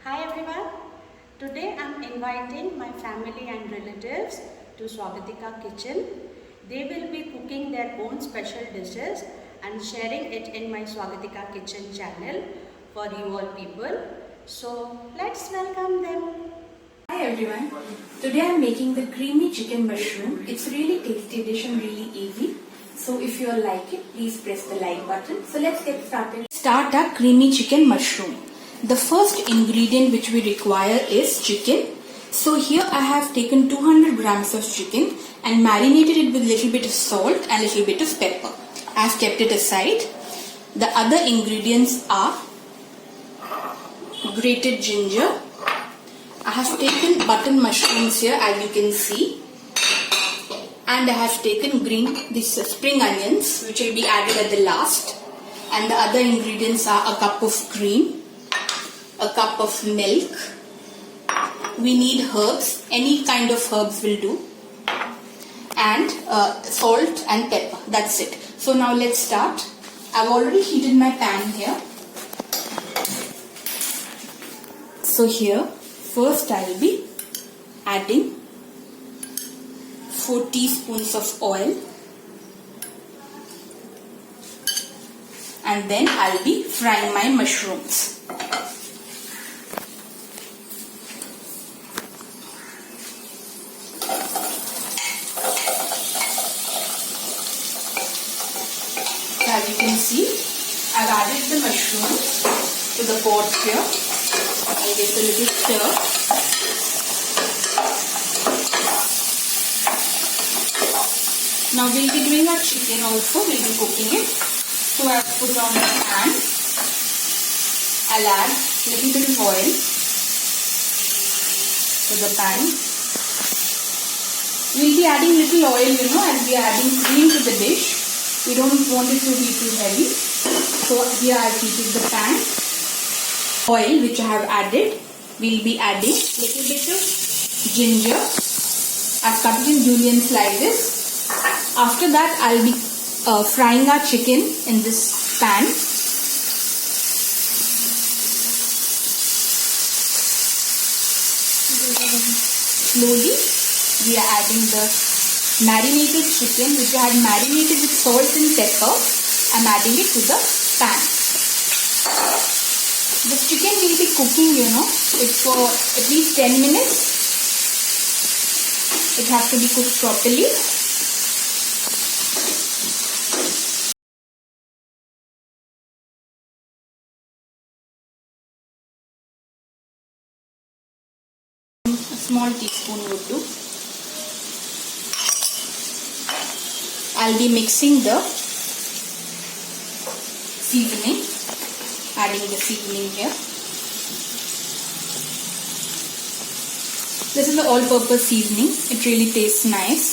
Hi everyone. Today I'm inviting my family and relatives to Swagatika kitchen. They will be cooking their own special dishes and sharing it in my Swagatika kitchen channel for you all people. So let's welcome them. Hi everyone. Today I'm making the creamy chicken mushroom. It's really tasty dish and really easy. So if you all like it, please press the like button. So let's get started. Start our creamy chicken mushroom. The first ingredient which we require is chicken. So here I have taken 200 grams of chicken and marinated it with little bit of salt and little bit of pepper. I have kept it aside. The other ingredients are grated ginger. I have taken button mushrooms here, as you can see, and I have taken these spring onions, which will be added at the last. And the other ingredients are a cup of cream, a cup of milk. We need herbs, any kind of herbs will do, and salt and pepper. That's it. So now let's start. I've already heated my pan here. So here, first I will be adding 4 teaspoons of oil, and then I will be frying my mushrooms. As you can see, I've added the mushrooms to the pot here. I'll give it a little stir. Now we'll be doing our chicken also, we'll be cooking it. So I've put on the pan. I'll add a little bit of oil to the pan. We'll be adding little oil, as we are adding cream to the dish. We don't want it to be too heavy. So here I've heated the pan. Oil which I have added, we'll be adding little bit of ginger. I've cut it in julienne slices. After that, I'll be frying our chicken in this pan. Slowly, we are adding the marinated chicken which I had marinated with salt and pepper. I'm adding it to the pan. This chicken will be cooking, it's for at least 10 minutes. It has to be cooked properly. A small teaspoon would do. I'll be mixing the seasoning. Adding the seasoning here. This is the all-purpose seasoning. It really tastes nice.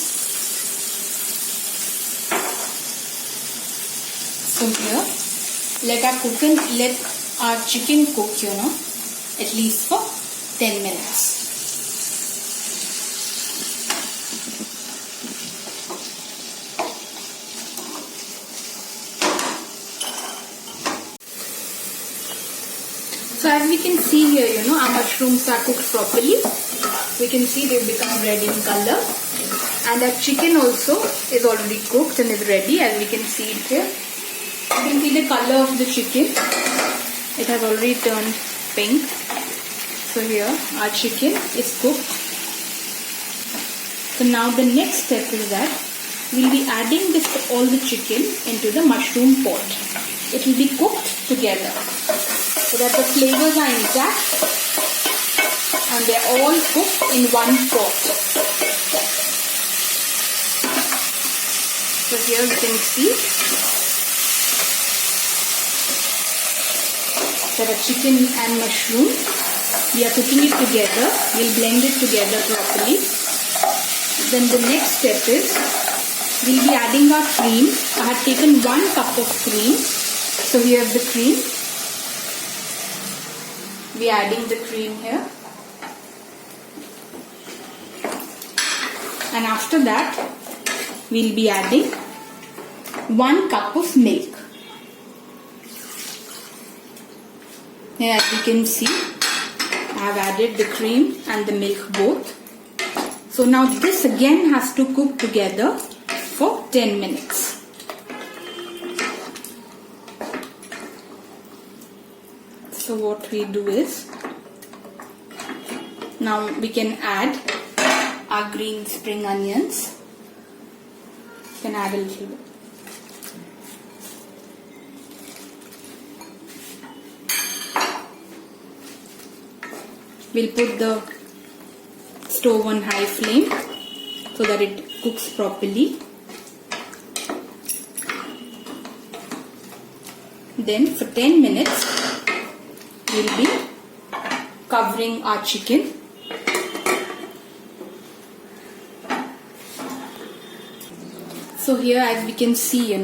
So here, let our chicken cook, at least for 10 minutes. So as we can see here, our mushrooms are cooked properly. We can see they've become red in color. And our chicken also is already cooked and is ready, as we can see it here. You can see the color of the chicken. It has already turned pink. So here our chicken is cooked. So now the next step is that we'll be adding all the chicken into the mushroom pot. It will be cooked together, so that the flavors are intact and they are all cooked in one pot. So here you can see that a chicken and mushroom, we are cooking it together. We'll blend it together properly. Then the next step is we'll be adding our cream. I have taken 1 cup of cream. So here is the cream. We are adding the cream here. And after that, we'll be adding 1 cup of milk. Here as you can see, I have added the cream and the milk both. So now this again has to cook together for 10 minutes. So what we do is, now we can add our green spring onions. You can add a little bit. We'll put the stove on high flame so that it cooks properly. Then for 10 minutes we'll be covering our chicken. So here, as we can see,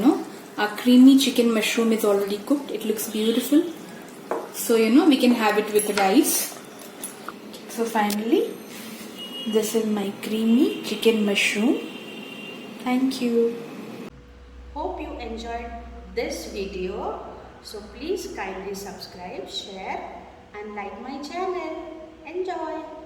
our creamy chicken mushroom is already cooked. It looks beautiful. So we can have it with rice. So finally, this is my creamy chicken mushroom. Thank you. Hope you enjoyed this video. So please kindly subscribe, share and like my channel. Enjoy.